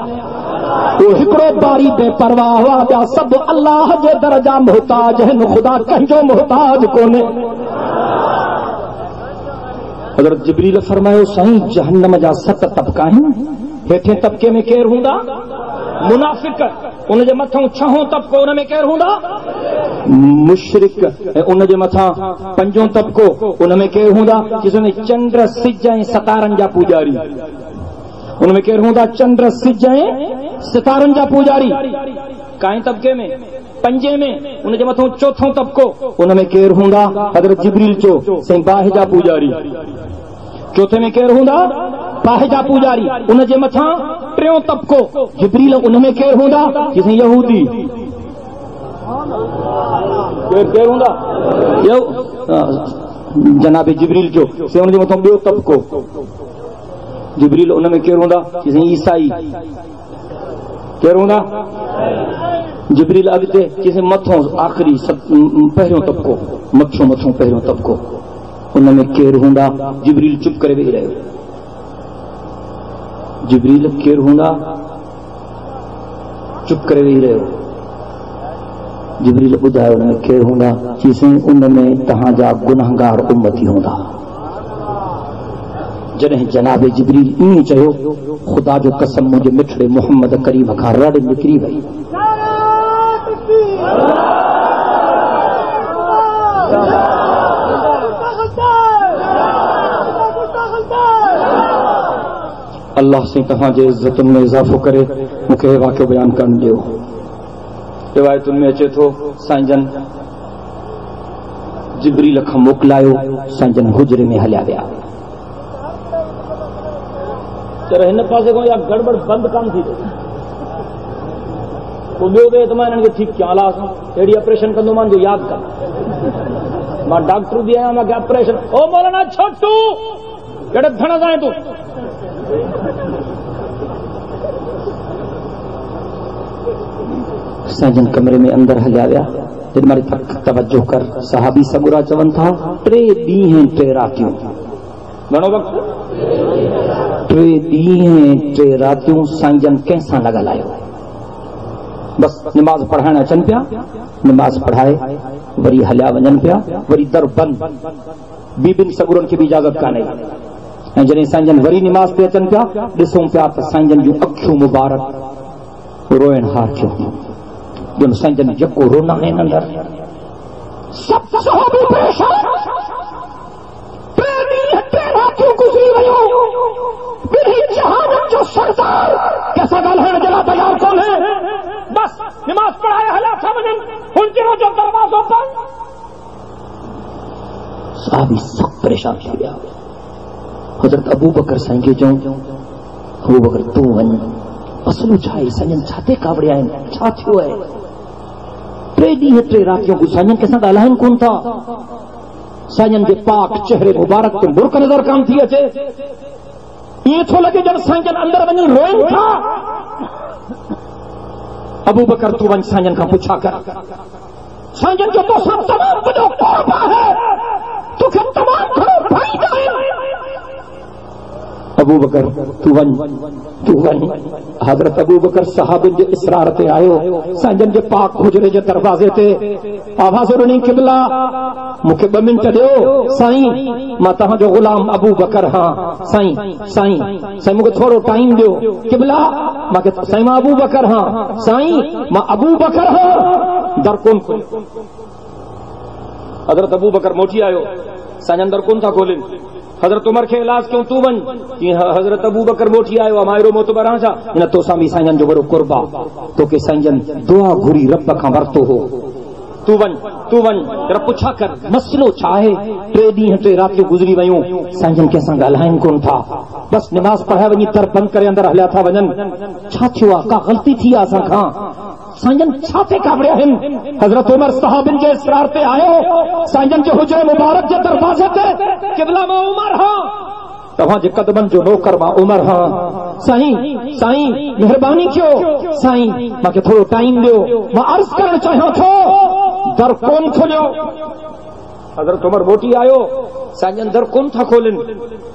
वो हिकड़ो बारी बेपरवाह हुआ, ॿिया सभु अल्लाह जे दर्जा मोहताज आहिनि, ख़ुदा कंहिंजो मोहताज कोन्हे। हज़रत जिब्रील फरमायो साईं जहन्नम जा 7 तबका आहिनि, हेठें तबके में केरु हूंदा? मुनाफिक। उन जे मथां 6हों तबको, उन में केरु हूंदा? मुशरिक। उन जे मथां 5हों तबको, उन में केरु हूंदा? जिसमें चंद्र सिज ऐं सितारनि जा पूजारी। उनमें केरु हूंदा? चंद्र सिज ऐं सितारनि जा पूजारी। काएं तबके में? 5 में। उन जे मथां 4हों तबको, उन में केरु हूंदा? हज़रत जिब्रील चो साईं बाहि जा पूजारी। 4थे में केरु हूंदा? बाहि जा पूजारी। उन जे मथां 3हों तबको जिब्रील। उन में केरु हूंदा? साईं यहूदी। केरु हूंदा? जनाब जिब्रील जो से उन जे मथां ॿियो तबको जिब्रील। उन में केरु हूंदा? ईसाई। केरु हूंदा? जिब्रील अॻिते किसे मथों आख़िरी पहिरियों तबको, मथों पहिरियों तबको। उन में केरु हूंदा? जिब्रील चुप करे वेही रहियो। जिब्रील केरु हूंदा? चुप करे वेही रहियो। जिब्रील ॿुधायो उन में केरु हूंदा? चईं उन में तव्हांजा गुनाहगार उम्मती हूंदा। जॾहिं जनाब जिब्रील ईअं चयो, ख़ुदा जो कसम मुंहिंजे मिठड़े मोहम्मद करीम खां रड़ निकिरी वई। अल्लाह से तव्हांजे इज़्ज़तुनि में इज़ाफ़ो करे मूंखे हे वाक़ियो बयान करणु ॾियो। रिवायतुनि में अचे थो साईं जन जिब्रील खां मोकिलायो, साईं जन हुजरे में हलिया विया। चलो हिन पासे को या गड़बड़ बंद कान थी। वो ॿियो बि त मां हिननि खे ठीकु कयां हलास अहिड़ी ऑपरेशन कंदो मान जो यादि कर मां डॉक्टर बि आहियां मूंखे ऑपरेशन ओ मौलाना छोटू कहिड़े धण सां तूं साजन कमरे में अंदर हलिया विया जॾहिं मारी तवज्जो कर सहाबी सबूरा चवनि था 3 ॾींहं 3 रातियूं घणो वक़्तु 3 ॾींहं 3 रातियूं साईं कंहिंसां न ॻाल्हायो बस निमाज़ पढ़ाइण अचनि पिया निमाज़ पढ़ाए वरी हलिया वञनि पिया वरी दर बंदि बीबिन सबूरनि खे बि इजाज़त कान्हे ऐं जॾहिं साईं वरी निमाज़ ते अचनि पिया ॾिसूं पिया त साईं जूं अखियूं मुबारक रोइण हार थियूं जो साईं जेको रोना आहिनि अंदर सब सहाबी परेशान 3 ॾींहं 3 रातियूं गुज़री वियूं ॿिन्ही जहाननि जो सरदार कंहिंसां ॻाल्हाइण जे लाइ तयारु कोन्हे बस निमाज़ पढ़ाए हलिया था वञनि हुनजो जो दरवाज़ो बंदि सहाबी सख़्तु परेशान थी विया हज़रत अबू बकर साईं खे चऊं अबू बकर तूं वञ मसइलो छा आहे साईं छा ते कावड़िया आहिनि छा थियो आहे 3 ॾींहं 3 रातियूं साईं कंहिंसां ॻाल्हाइनि कोन था साईं जे पाक चेहरे मुबारक ते मुर्क नज़र कान थी अचे ईअं थो लॻे ॼण साईं अंदर वञी रोइनि था अबू बकर तूं वञ साईं खां पुछा कर साईं जो तोसां तमामु वॾो क़ुर्ब आहे तोखे तमामु घणो फ़ाइदा आहिनि अबू बकर तूं वञ हज़रत अबू बकर सहाबनि जे इसरार ते आयो साईं जे पाक हुजरे जे दरवाज़े ते आवाज़ ॾिनी क़िबला मूंखे 2 मिंट ॾियो साईं मां तव्हांजो ग़ुलाम अबू बकर हां साईं मूंखे थोरो टाइम ॾियो क़िबला मूंखे साईं मां अबू बकर हां साईं मां अबू बकर हां दर कोन हज़रत अबू बकर मोटी आयो साईं दर कोन था खोलनि हज़रत उमर खे इलाज क्यों तू वञ हज़रत अबू बकर मोटी आयो आहे मां अहिड़ो मोतबर आहियां छा हिन तोसां बि साईं जो वॾो क़ुर्ब आहे तोखे साईं दुआ घुरी रब खां वरितो हो तू वञ जरा पुछा कर मसइलो छा आहे 3 ॾींहं 3 रातियूं गुज़री वियूं साईं कंहिंसां ॻाल्हाइनि कोन था बस निमाज़ पढ़ाए वञी दर बंदि करे अंदर हलिया था वञनि छा थियो आहे का ग़लती थी आहे असां खां साईं छा ते कावड़िया आहिनि हज़रत उमर सहाबिन जे इसरार ते आयो साईं जे हुजरे मुबारक जे दरवाज़े ते क़िबला मां उमर हां तव्हांजे कदमनि जो नौकर मां उमर हां साईं महिरबानी कयो साईं मूंखे थोरो टाइम ॾियो मां अर्ज़ करणु चाहियां थो दर कोन खोलियो हज़रत उमर मोटी आयो साईं दर कोन था खोलनि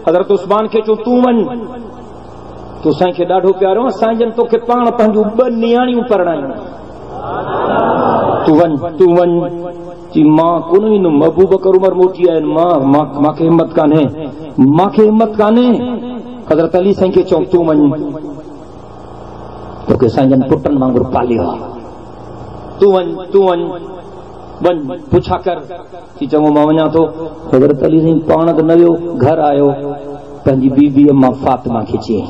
हज़रत उस्मान खे चयो तूं वञ तूं साईं खे ॾाढो प्यारो साईं तोखे पाण पंहिंजूं 2 नियाणियूं परणायूं तूं वञ जी मां कोन ईंदुमि अबू बकर उमर मोटी आहिनि मूंखे हिम्मत कान्हे हज़रत अली साईं खे चऊं तूं वञ तोखे साईं पुटनि वांगुरु पालियो आहे तूं वञ पुछा कर की चङो मां वञा थो हज़रत अली साईं पाण त न वियो घर आयो पंहिंजी बीबीअ मां फातिमा खे चयईं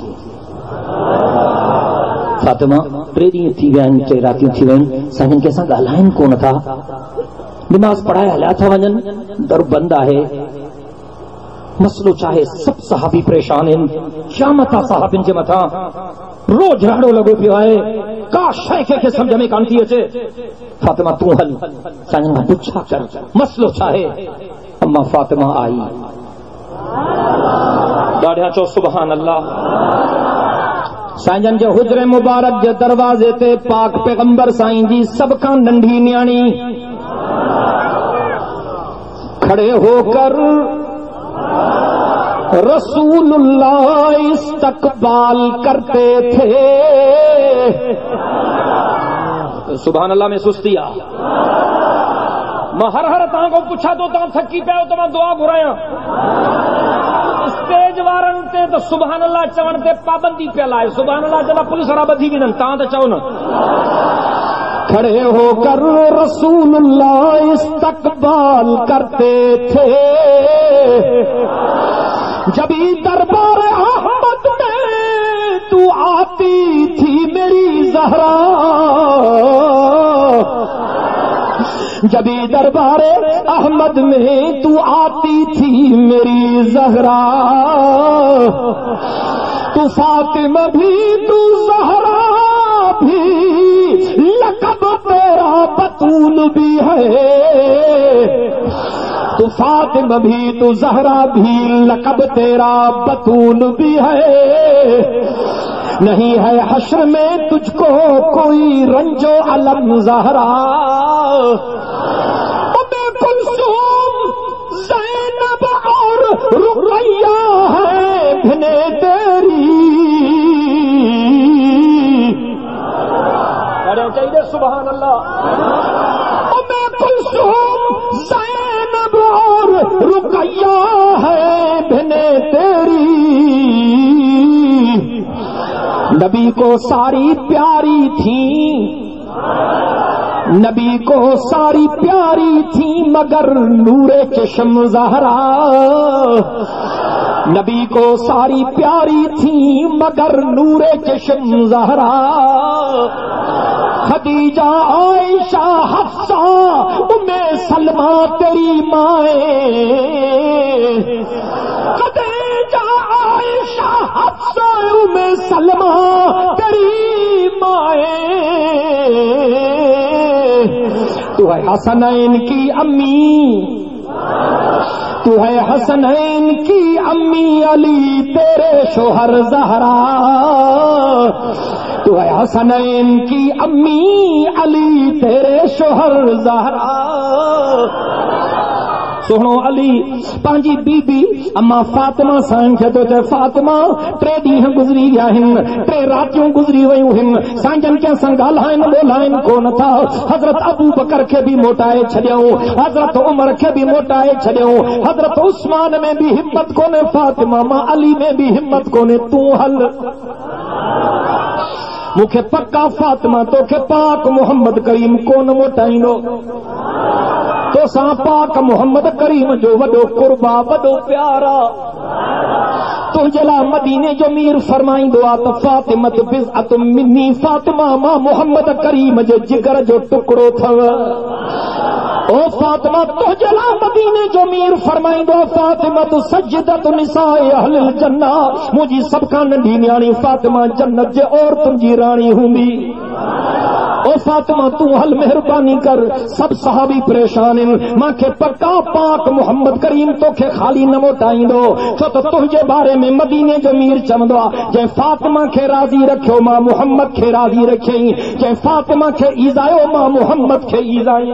फातिमा 3 ॾींहं थी विया आहिनि 3 रातियूं थी वियूं आहिनि साईं कंहिंसां ॻाल्हाइनि कोन था निमाज़ पढ़ाए हलिया था वञनि दर बंदि आहे मसइलो छा आहे सभु सहाबी परेशान आहिनि क़यामत आहे सहाबिन जे मथां रोज़ राड़ो लॻो पियो आहे का शइ कंहिंखे सम्झ में कान थी अचे फातिमा तूं हल साईं खां पुछा कर मसइलो छा आहे अम्मा फातिमा आई ॾाढा चओ सुभान अल्लाह साईं जे हुजरे मुबारक जे दरवाज़े ते पाक पैगंबर साईं जी सभ खां नंढी न्याणी खड़े होकर रसूलुल्लाह इस्तकबाल करते थे सुभान अल्लाह में सुस्ती आ मां हर तव्हां खां पुछां थो तव्हां थकी पिया आहियो त मां दुआ घुरायां स्टेज वारनि ते त सुभान अल्लाह चवण ते पाबंदी पियल आहे सुभान अल्लाह चवंदा पुलिस वारा ॿधी वेंदनि तव्हां त चओ न खड़े होकर रसूलुल्लाह इस्तकबाल करते थे जब दरबार अहमद में तू आती थी मेरी ज़हरा जब दरबार अहमद में तू आती थी मेरी ज़हरा तू फातिमा भी तू ज़हरा भी लक़ब तेरा बतूल भी है, तू फातिमा भी तू ज़हरा भी लक़ब तेरा बतूल भी है। नहीं है हश्र में तुझको कोई रंजो अलम ज़हरा। उम्मे कुलसूम ज़ैनब और रुक़ैया है भिने तेरी। अरे चाहिए सुभान अल्लाह। उम्मे कुलसूम ज़ैनब और रुक़ैया है भिने तेरी। नबी को सारी प्यारी थी, नबी को सारी प्यारी थी मगर नूरे चश्म ज़हरा। नबी को सारी प्यारी थी मगर नूरे चश्म ज़हरा। खदीजा आयशा हफ्सा उम्मे सलमा तेरी माए। खदीजा आयशा हफ्सा उम्मे सलमा तेरी माए। तू है हसनैन की अम्मी, तू है हसनैन की अम्मी अली तेरे शोहर ज़हरा। तू है हसनैन की अम्मी अली तेरे शोहर ज़हरा। सुनो अली पंहिंजी बीबी अम्मा फातिमा साईं खे थो चए फातिमा टे ॾींहं गुज़री विया आहिनि, टे रातियूं गुज़री वयूं आहिनि, साईं जन कंहिंसां ॻाल्हाइनि ॿोल्हाइनि कोन था। हज़रत अबू बकर खे बि मोटाए छॾियऊं, हज़रत उमर खे बि मोटाए छॾियऊं, हज़रत उस्मान में बि हिम्मत कोन्हे फातिमा मां अली में बि हिम्मत कोन्हे, तूं हल मूंखे पक्का फातिमा तोखे पाक मोहम्मद करीम कोन मोटाईंदो। तोसां पाक मोहम्मद करीम जो वॾो कुर्बा वॾो प्यारा तुंहिंजे लाइ मदीने जो मीर फरमाईंदो आहे त फातिमत बिज़अत मिन्नी, फातिमा मां मोहम्मद करीम जे जिगर जो टुकड़ो अथव। ओ फातिमा तुंहिंजे लाइ मदीने जो मीर फरमाईंदो फातिमत सज्जदत निसाए अहलिल जन्ना, मुंहिंजी सभ खां नंढी न्याणी फातिमा जन्नत जे औरतुनि जी राणी हूंदी। ओ फातिमा तूं हल मेहरबानी कर, सब सहाबी परेशान आहिनि, मूंखे पक्का पाक मोहम्मद करीम तोखे खाली न मोटाईंदो, छो त तुंहिंजे बारे में मदीने जो मीर चवंदो आहे जंहिं फातिमा खे राज़ी रखियो मां मोहम्मद खे राज़ी रखियईं, जंहिं फातिमा खे ईज़ायो मां मोहम्मद खे ईज़ाई।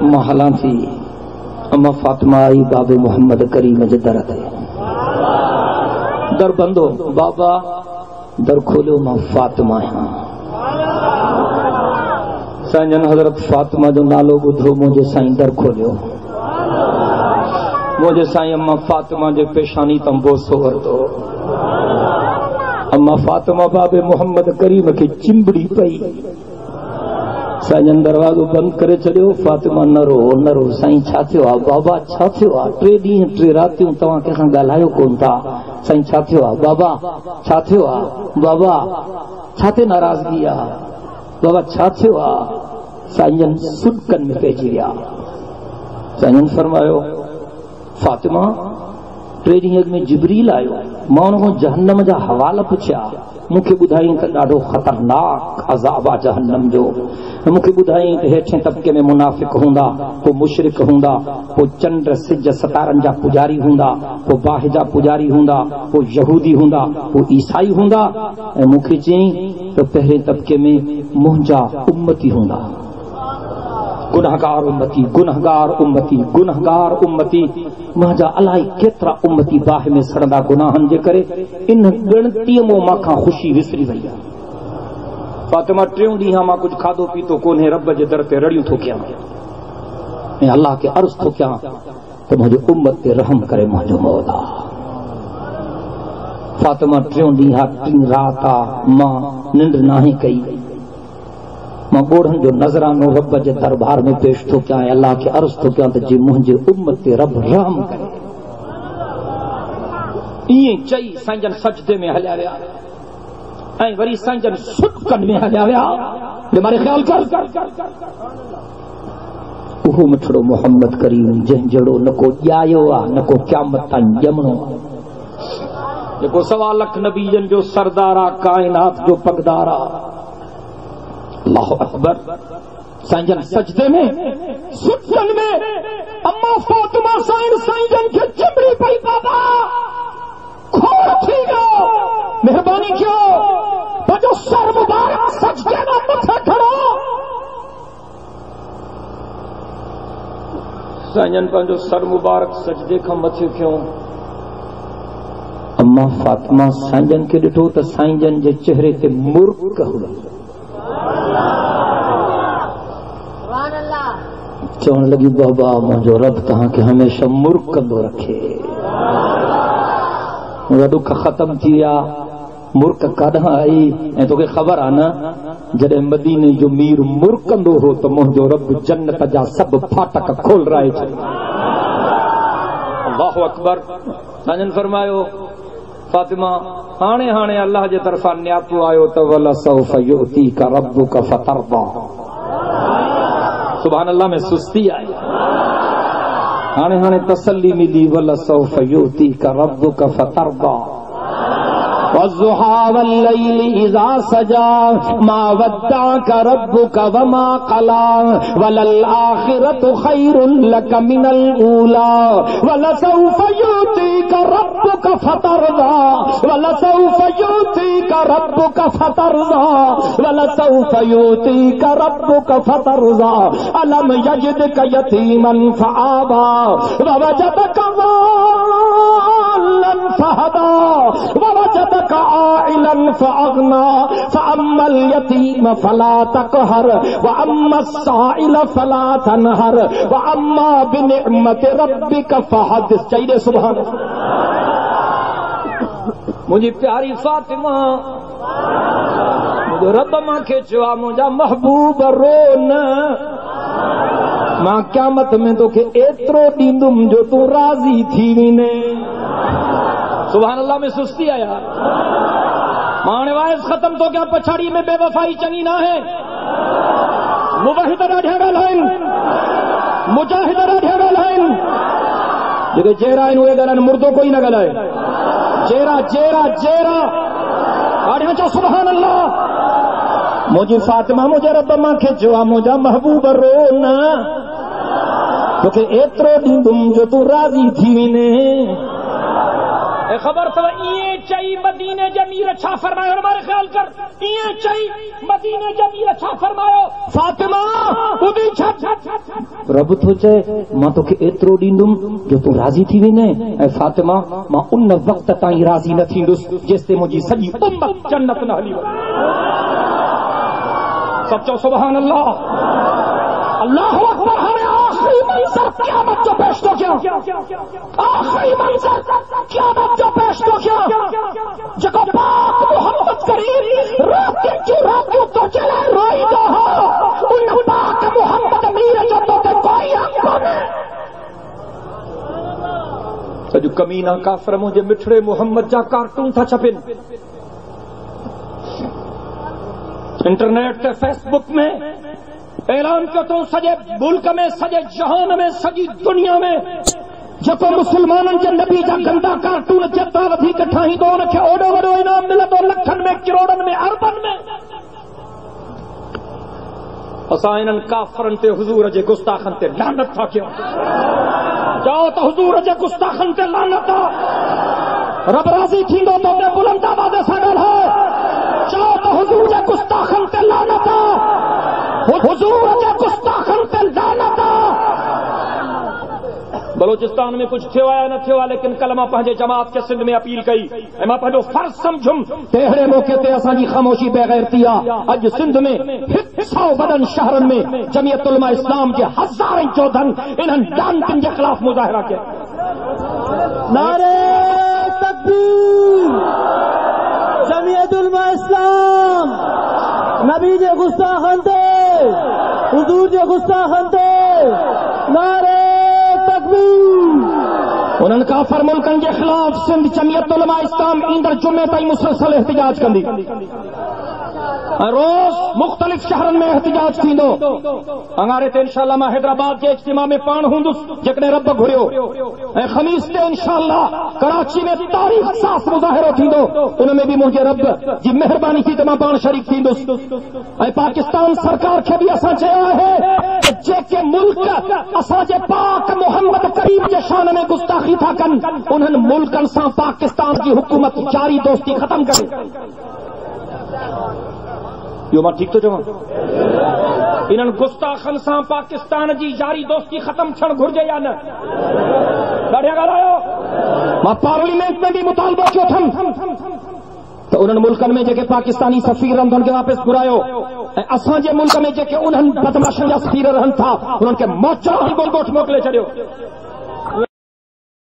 मां हलां थी, अम्मा फातिमा आई बाबे मोहम्मद करीम जे दर ते, दर बंदो, बाबा दर खोलियो, मां फातिमा आहियां। साईं जन हज़रत फातिमा जो नालो ॿुधो, मुंहिंजे साईं दर खोलियो, मुंहिंजे साईं अम्मा फातिमा जे पेशानी तां बोसो वरितो। अम्मा फातिमा बाबे मोहम्मद करीम खे चिंबड़ी पई। साईं जन दरवाज़ो बंदि करे छॾियो, फातिमा न रो न रो। साईं छा थियो आहे बाबा, छा थियो आहे? टे ॾींहं टे रातियूं तव्हां कंहिंसां ॻाल्हायो कोन था। साईं छा थियो आहे बाबा, छा थियो आहे बाबा, छा ते नाराज़गी आहे बाबा, छा थियो आहे? साईं जन सुॾकनि में पइजी विया। साईं जन फरमायो फातिमा टे ॾींहं में जिबरील आयो, मां हुन खां जहन्नम जा हवाला पुछिया, मूंखे ॿुधाईं त ॾाढो ख़तरनाक अज़ाब आहे जहन्नम जो। मूंखे ॿुधाईं त हेठें तबिके में मुनाफ़िक हूंदा, पोइ मुशरिक हूंदा, पोइ चंड सिज सितारनि जा पुजारी हूंदा, पोइ बाहि जा पुजारी हूंदा, पोइ यहूदी हूंदा, पोइ ईसाई हूंदा, ऐं मूंखे चयईं त पहिरें तबिके में मुंहिंजा उम्मती हूंदा। गुनहगार उम्मती, गुनहगार उम्मती, गुनहगार उम्मती, मुंहिंजा अलाही केतिरा उम्मती बाहि में सड़ंदा गुनाहनि जे करे। इन ॻणतीअ मां मां ख़ुशी विसरी वई आहे। फातिमा टियों ॾींहं मां कुझु खाधो पीतो कोन्हे, रब जे दर ते रड़ियूं थो कयां ऐं अल्लाह खे अर्ज़ थो कयां त मुंहिंजे उम्मत ते रहम करे मुंहिंजो मौला। फातिमा टियों ॾींहं टी रात मां निंड नाहे कई, मां ॻोढ़नि जो नज़रानो रब जे दरबार में पेश थो कयां ऐं अल्लाह खे अर्ज़ थो कयां त जे मुंहिंजे उम्मत ते रब रहम करे। ईअं चई साईं जन सजदे में हलिया विया ऐं वरी साईं जन सुॾकनि में हलिया विया। मारे ख़्याल कर, उहो मिठड़ो मोहम्मद करीम जंहिं जहिड़ो न को ॼायो आहे न को क़यामत ताईं ॼमणो आहे। जेको 1.25 लाख नबीजन जो सरदारा कायनात जो पगदारा। अल्लाह अकबर। साईं सजदे में सुजन में अम्मा फातिमा साईं के चिमड़ी पई बाबा खोड़ थी गयो मेहरबानी कयो पंहिंजो सर मुबारक सजदे में मथे खड़ो। साईं पंहिंजो सर मुबारक सजदे खां मथे खयो। अम्मा फातिमा साईं खे ॾिठो त साईं जे चेहरे ते मुर्क हुई। चवण लगी बाबा मुंहिंजो रब तव्हांखे हमेशह मुर्क कंदो रखे। मुंहिंजा दुख ख़त्म थी विया। मुर्क काॾां आई ऐं तोखे ख़बर आहे न जॾहिं मदीने जो मीर मुर्कंदो हो त मुंहिंजो रब जन्नत जा सभु फाटक खोलराए छॾिया। अल्लाहु अकबर। साईं फरमायो फातिमा हाणे हाणे अल्लाह जे तरफ़ां न्यातो आयो त वल सौफ युतीका रब्बुका फतरदा। सुभान अल्लाह में सुस्ती आई। हाणे हाणे तसल्ली मिली वल सौफ युतीका रब्बुका फतरदा। वज़ुहा वल्लैलि इज़ा सजा मा वद्दाक रब्बुका वमा क़ला वलल आखिरतु खैरुन लक मिनल ऊला वलसौफ युतीका रब्बुका फतरदा वलसौफ युतीका रब्बुका फतरदा वलसौफ युतीका रब्बुका फतरदा अलम यजिदका यतीमन फआबा ववजदका ज़ाल्लन फहदा ववजदका आइलन फअगना फअम्मल यतीम फला तक़हर वअम्मा साइल फला तनहर वअम्मा बिनिअमति रब्बिका फहदिस। चाहिए सुभान मुझी प्यारी फातिमा मुझे रब मां खे चवा मुझा महबूब रो न मां क़यामत में तोखे एतिरो ॾींदुमि जो तूं राज़ी थी वञे। सुभान अल्लाह में सुस्ती आया। माने वाइस खत्म तो क्या पछाड़ी में बेवफाई चंगी ना है। मुवाहिद ॾाढा ॻाल्हाइन मुजाहिद ॾाढा ॻाल्हाइन जेके चेहरा आहिनि उहे ॻाल्हाइनि मुर्दो कोई न ॻाल्हाए। चेहरा चेहरा चेहरा ॾाढा चओ सुभान अल्लाह। मुंहिंजी फातिमा मुंहिंजे रब मां खे चवा मुंहिंजा महबूब रो न तोखे एतिरो ॾींदुमि जो तूं राज़ी थी वञे। खबर अथव इएं चई मदीने जे अमीर छा फरमायो। हमारे ख्याल कर इएं चई मदीने जे अमीर छा फरमायो फातिमा ॿुधी छा रब थो चए मां तोखे एतिरो ॾींदुमि जो तूं राज़ी थी वञे। ऐं फातिमा मां उन वक़्त ताईं राज़ी न थींदुसि जेसिताईं मुंहिंजी सॼी उम्मत जन्नत न हली वञे। सब चओ सुभान अल्लाह। अल्लाहु अकबर। हाणे आख़िरी मंज़र क़यामत जो पेश थो कयां। आख़िरी मंज़र क़यामत जो पेश थो कयां जेको पाक मोहम्मद करीम रातियुनि जूं रातियूं तुंहिंजे लाइ रोईंदो हो उन पाक मोहम्मद मीर जो तोखे कोई हक़ कोन्हे। सॼो कमीना काफ़िर मुंहिंजे मिठड़े मोहम्मद जा कार्टून था छपनि इंटरनेट ते फेसबुक में। ऐलान कयो तो सॼे मुल्क में सॼे जहान में सॼी दुनिया में जेको मुसलमाननि जे नबी जा गंदा कार्टून जेतिरा वधीक ठाहींदो उनखे ओॾो वॾो इनाम मिलंदो लखनि में किरोड़नि में अरबनि में। असां इन्हनि काफ़रनि ते हुज़ूर जे गुस्ताखनि ते लानत था कयूं। चओ त हुज़ूर जे गुस्ताखनि ते लानत आहे। रब राज़ी थींदो तो ते बुलंद आवाज़ सां ॻाल्हाए। चओ त हुज़ूर जे गुस्ताखनि ते लानत आहे। हुज़ूर जे गुस्ताखनि ते लानत आहे। बलोचिस्तान में कुछ थियो आहे न थियो आहे लेकिन कल मां पंहिंजे जमात खे सिंध में अपील कई ऐं मां पंहिंजो फर्ज़ सम्झुमि तहिड़े मौक़े ते असांजी ख़ामोशी बेग़ैरती आहे। अॼु सिंध में 100 वॾनि शहरनि में जमियत उलमा इस्लाम जे हज़ारनि चौधनि इन्हनि डांटनि जे ख़िलाफ़ मुज़ाहिरा कया। नारे तकबीर। जमियत उलमा इस्लाम नबी जे गुस्ताखन ते हुजूर जे गुस्ताखन ते नारे तकबीर। उन्हनि काफ़िर मुल्कनि जे ख़िलाफ़ सिंध जमियत उलमा इस्लाम ईंदड़ जुमे ताईं मुसलसल एहतिजाज कंदी। रोज मुख्तलिफ शहरनि में एहतिजाज थींदो। अंगारे ते इंशाअल्लाह मां हैदराबाद जे इज्तिमा में पाण हूंदुसि जेकॾहिं रब घुरियो, ऐं ख़मीस ते इंशाअल्लाह कराची में तारीख़ सास मुज़ाहिरो थींदो, उन में बि मुंहिंजे रब जी महिरबानी थी त मां पाण शरीक थींदुसि। ऐं पाकिस्तान सरकार खे बि असां चयो आहे त जेके मुल्क असांजे पाक मोहम्मद करीम जे शान में गुस्ताखी था कनि, उन्हनि मुल्कनि सां पाकिस्तान जी हुकूमत जारी दोस्ती ख़तम करे। इहो मां ठीक थो चवां? इन्हनि गुस्ताखनि सां पाकिस्तान जी जारी दोस्ती ख़तम थियणु घुर्जे या न? ॾाढिया ॻाल्हायो। मां पार्लियामेंट में बि मुतालबो कयो अथमि त उन्हनि मुल्कनि में जेके पाकिस्तानी सफ़ीर रहनि उन्हनि खे वापसि घुरायो, ऐं असांजे मुल्क में जेके उन्हनि बदमाशनि जा सफ़ीर रहनि था उन्हनि खे मौचो ई गोलगोठ मोकिले छॾियो।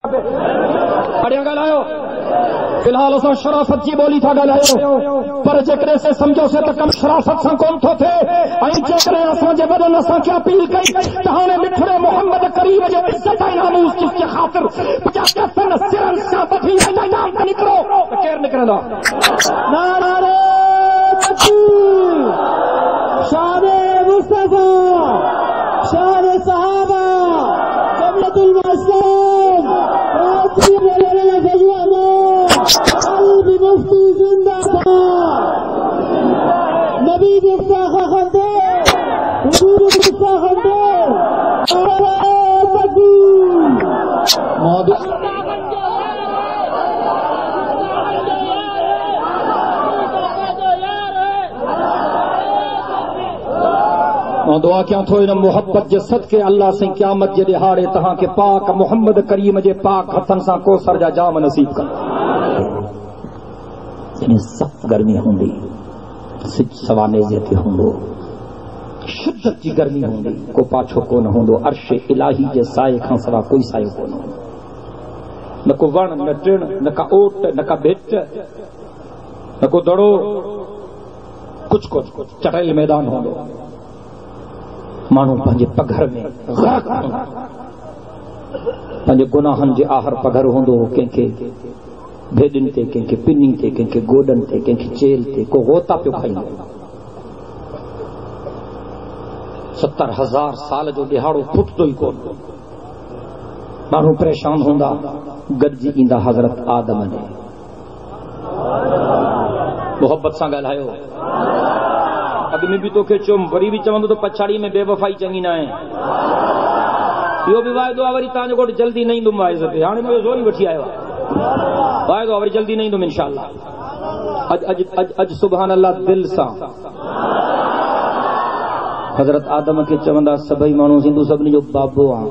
ॾाढिया ॻाल्हायो। फिलहाल असां शराफ़त जी ॿोली था ॻाल्हायूं, पर जेकॾहिं से सम्झोसीं त कमु शराफ़त सां कोन थो थिए, ऐं जेकॾहिं असांजे वॾनि असांखे अपील कई त हाणे मिठड़े मोहम्मद करीम जे इज़त ऐं नामूस जी ख़ातिर 75 सिरनि सां बधी मैदान ते निकिरो त केरु निकिरंदा? नारे तकबीर, शान मुस्तफा, शान सहाबा, जमीयतुल इस्लाम, कल्बी मुफ्ती जिंदाबाद, नबी गुस्ताखा खंडे, हुजूर गुस्ताखा खंडे, नारे तकबीर। मां दुआ कयां थो इन मुहब्बत जे सदके अल्लाह से क़यामत जे ॾिहाड़े तव्हां खे पाक मोहम्मद करीम जे पाक हथनि सां कोसर जा जाम नसीब कर। जॾहिं सख़्त गर्मी हूंदी, सिज सवानेज़े ते हूंदो, शिद्दत जी गर्मी हूंदी, को पाछो कोन हूंदो, अर्श इलाही जे साए खां सवा कोई सायो कोन हूंदो, न को वण, न टिण, न का ओट, न का भिट, न को दड़ो, कुछ चटैल मैदान हूंदो। माण्हू पंहिंजे पघर में ग़र्क़ हूंदो, पंहिंजे गुनाहनि जे आहर पघर हूंदो, कंहिंखे भेॾियुनि ते, कंहिंखे पिनी ते, कंहिंखे गोॾनि ते, कंहिंखे चेल ते, को गोता पियो खाईंदो। 70,000 साल जो ॾिहाड़ो फुटंदो ई कोन। माण्हू परेशान हूंदा, गॾिजी ईंदा हज़रत आदम ॾे, मोहब्बत सां ॻाल्हायो। अॻु में बि तोखे चयुमि, वरी बि चवंदो त पछाड़ी में बेवफ़ाई चङी न आहे। इहो बि वाइदो आहे, वरी तव्हांजो घोटु जल्दी न ईंदुमि वाइज़ ते, हाणे मुंहिंजो ज़ोर ई वठी आयो आहे, वाइदो आहे वरी जल्दी न ईंदुमि इंशाअल्लाह। अॼु सुभान अल्लाह दिल सां हज़रत आदम खे चवंदा सभई माण्हू सिंधु सभिनी जो बाबो आहे।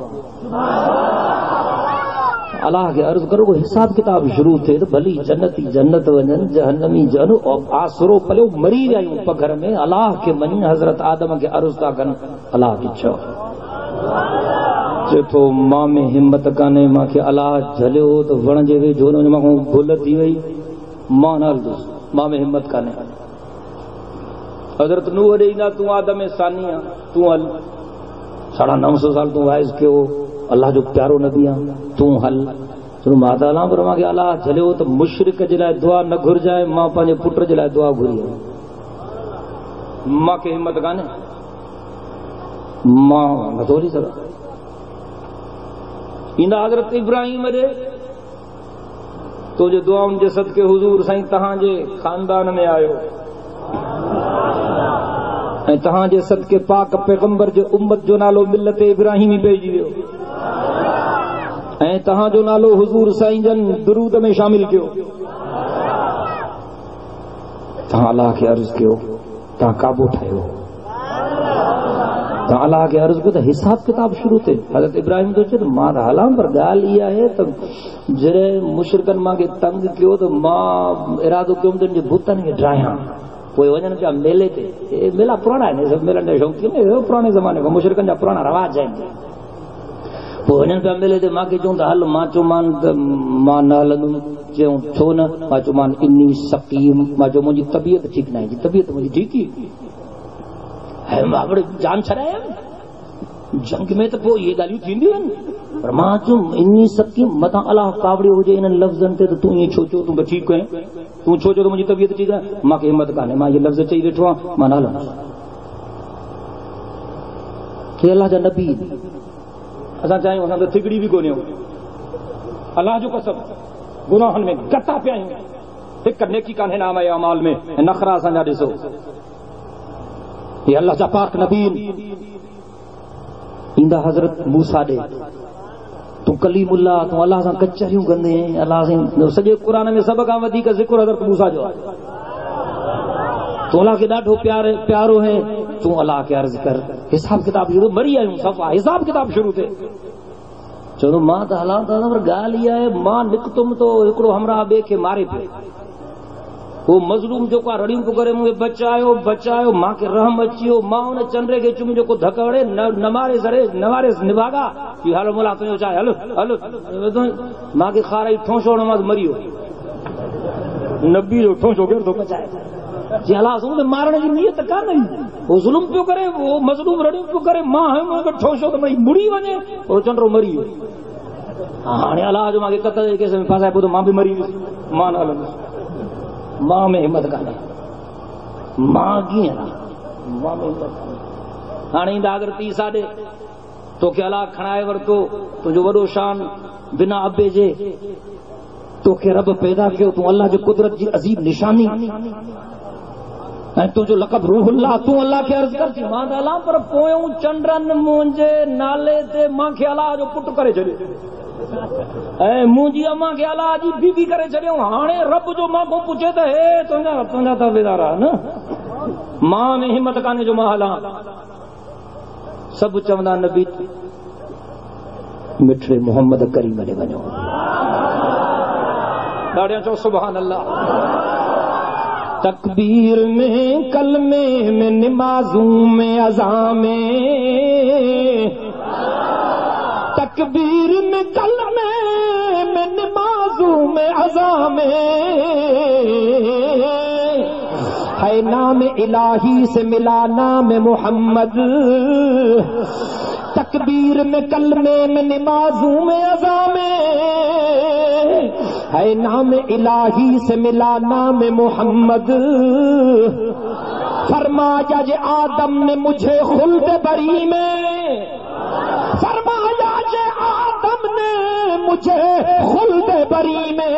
अलाह खे अर्ज़ करो हिसाब किताब शुरू थिए त भली जन्नती जन्नत वञनि, जहन्नमी जहन्नम, आसरो पलियो मरी विया आहियूं पघर में, अलाह खे मञी। हज़रत आदम खे अर्ज़ था कनि, अलाह खे चओ। चए थो मां में हिम्मत कान्हे, मूंखे अलाह झलियो त वण जे वेझो हुन मां भुल थी वई, मां न हलंदुसि, मां में हिम्मत कान्हे। हज़रत नूह ॾे ईंदा, तूं आदम सानी आहे, तूं हल, 950 साल तूं वाइज़ कयो, अल्लाह जो प्यारो नबी आहे, तूं हल। चलो मां त हलां, पर मूंखे अलाह झलियो त मुशरिक जे लाइ दुआ न घुरिजाए, मां पंहिंजे पुट जे लाइ दुआ घुरी आहे, मूंखे हिम्मत कान्हे, मां नथो हली सघां। ईंदा हज़रत इब्राहिम ॾे, तुंहिंजे दुआउनि जे सदके हुज़ूर साईं तव्हांजे ख़ानदान में आयो, ऐं तव्हांजे सदके पाक पैगंबर जे उम्मत जो नालो मिल्लत इब्राहिमी पइजी वियो, ऐं तव्हांजो नालो हुज़ूर साईं जन दुरूद में शामिल कयो। तव्हां अलाह खे अर्ज़ कयो, तव्हां काबू ठाहियो, तव्हां अलाह खे अर्ज़ कयो त हिसाब किताब शुरू थिए। हज़रत इब्राहिम तो चए मां त हलां, पर ॻाल्हि इहा आहे त जॾहिं मुशरिकनि मूंखे तंग कयो त मां इरादो कयो त हिनजे बुतनि खे ड्रायां, पोइ वञनि पिया मेले ते। मेला पुराणा आहिनि, सभु मेलनि जा शौक़ीन, पुराणे ज़माने खां मुशरिकनि जा पुराणा रवाज आहिनि। पोइ वञनि पिया मेले ते, मूंखे चऊं त हल, मां चयोमान त मां न हलंदुमि। चयूं छो न? मां चयोमान इन्नी सकीम, मां चयो मुंहिंजी तबियत ठीकु न आहे, तबियत मुंहिंजी ठीकु ई है, मां वरी जान छॾाया। जंग में त पोइ इहे ॻाल्हियूं थींदियूं आहिनि। पर मां चुम इन्नी सबकी मता अलाह कावड़ियो हुजे इन लफ्ज़न ते तू ये छो चो तू ठीक है तू छो चो तो मुंहिंजी तबियत ठीक है मां के हिम्मत काने मां ये लफ्ज़ चई वेठो आ मां नाला के अल्लाह जा नबी असां चाहियूं असां तो थिगड़ी भी कोन्हे अल्लाह जो कसम गुनाहन में गता पिया आहियूं हिक नेकी कान्हे नाम आहे अमाल में नखरा असांजा ॾिसो ये अल्लाह जा पाक नबी ईंदा हज़रत मूसा ॾे तू कलीमुल्ला तू अल्लाह सां कचरियूं कंदे अल्लाह से सॼे क़ुर में सभ खां वधीक ज़िक्र हज़रत मूसा जो आहे तू अल्लाह खे ॾाढो प्यारो है तू अल्लाह खे अर्ज़ कर हिसाब किताब शुरू मरी आहियूं सफ़ा हिसाब किताब शुरू थिए चलो मां त हलां था पर ॻाल्हि इहा आहे मां निकतुम तो हिकिड़ो हमरा ॿिए खे मारे पियो वो मज़लूम जेको आहे रड़ियूं पियो करे मूंखे बचायो मां खे रहम अची वियो मां हुन चंडे खे चुम जेको धक हड़े न मारे सड़े न मारे निभागा की हलो मोला तुंहिंजो चाहे हलो मां खे खाराई ठोंशो हणो मां मरी वियो नबी जो ठोंशो केरु थो बचाए जी अलाह सूं मारण जी नियत कान हुई वो ज़ुल्म पियो करे वो मज़लूम रड़ियूं पियो करे मां हुयुमि ठोंशो त भई मुड़ी वञे वो चंडो मरी वियो हाणे अलाह जो मूंखे कतल जे केस में फासाए पोइ त मां बि मरी वियुसि मां न हलंदुसि मां में हिम्मत कान्हे मां कीअं मां में हिम्मत कान्हे हाणे ईंदा अगरि ती साॾे तोखे अलाह खणाए वरितो तुंहिंजो वॾो शान बिना अबे जे तोखे रब पैदा कयो तूं अल्लाह जी कुदरत जी अजीब निशानी ऐं तुंहिंजो लक़ब रूहुल्लाह तूं अल्लाह खे अर्ज़ कर मां त अलाह पर पोयों चंडनि मुंहिंजे नाले ते मूंखे अलाह जो पुटु करे छॾियो ऐं मुंहिंजी अम्मा खे अलाह जी बीबी करे छॾियऊं हाणे रब जो मां को पुछे त हे तुंहिंजा ताबेदार आहे न मां में हिम्मत कान्हे जो मां हलां सभु चवंदा नबी मिठड़े मोहम्मद करीम ॾे वञो ॾाढा चओ सुभान अल्लाह तकबीर में कलमे में निमाज़ूं में अज़ा में तकबीर में कलमे में निमाज़ूं में अज़ा में है नाम इलाही से मिला नाम मोहम्मद तकबीर में कलमे में निमाज़ूं में अज़ा में है नाम इलाही से मिला नाम मोहम्मद फरमाया जे आदम ने मुझे खुल्द बरी में फरमाया जे आदम ने मुझे खुल्द बरी में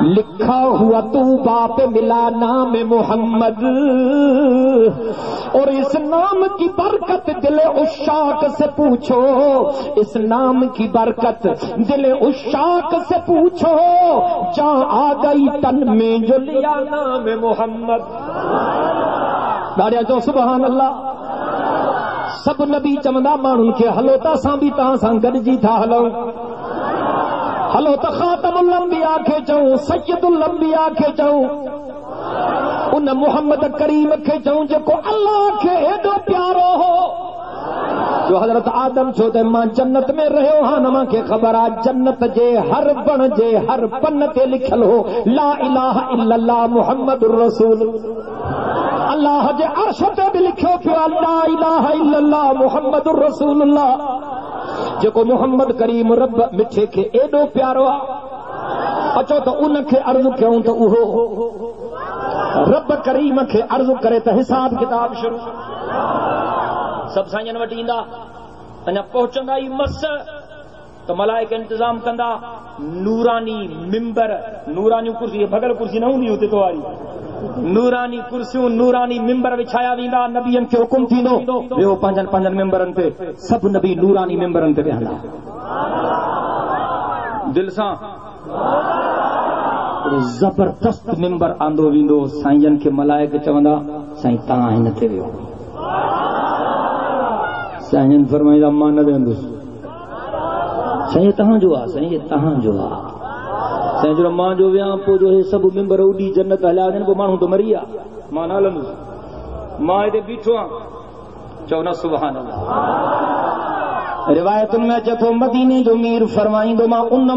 लिखा हुआ तू बाप मिला नाम मोहम्मद और इस नाम की बरकत दिल उशाक से पूछो इस नाम की बरकत दिल उशाक से पूछो जा आ गई तन में जो लिया नाम मोहम्मद ॾाढा जो सुभान अल्लाह सब नबी चवंदा माण्हुनि खे हलो त असां बि तव्हां सां गॾिजी था हलूं हलो त ख़ातमुल अंबिया खे चऊं सय्यदुल अंबिया खे चऊं उन मोहम्मद करीम खे चऊं जेको अल्लाह खे एॾो प्यारो हो जो हज़रत आदम छो त मां जन्नत में रहियो हां न मूंखे ख़बर आहे जन्नत जे हर बण जे हर पन ते लिखियल हो ला इलाहा इल्लल्लाह मुहम्मदुर रसूल अल्लाह जे अर्श ते बि लिखियो पियो ला इलाहा इल्लल्लाह मुहम्मदुर रसूलुल्लाह जेको मोहम्मद करीम रब मिठे खे एॾो प्यारो आहे अचो त उन खे अर्ज़ कयूं त उहो रब करीम खे अर्ज़ करे त हिसाब किताब शुरू सभु साईंजन वटि ईंदा अञा पहुचंदा ई मस त मलाइक इंतज़ाम कंदा नूरानी मिंबर नूरानी कुर्सी भगल कुर्सी न हूंदी हुते तो वारी नूरानी कुर्सियूं नूरानी मिंबर विछाया वेंदा नबियनि खे हुकुम थींदो ॿियो पंहिंजनि मिंबरनि ते सभु नबी नूरानी मिंबरनि ते वेहंदा दिल सां जबरदस्त मिंबर आंदो वेंदो साईंजन खे मलाइक चवंदा साईं तव्हां हिन ते वियो साईंजन फरमाईंदा मां न वेंदुसि साईं तव्हांजो आहे साईं तव्हांजो आहे साईं जो मां जो वियां पोइ जो हे सभु मिंबर उॾी जन्नत हलिया वञनि पोइ माण्हू त मरी विया मां न हलंदुसि मां हिते बीठो आहियां चओ न सुभान अल्लाह रिवायतुनि में अचे थो मदीने जो मीर फरमाईंदो मां उन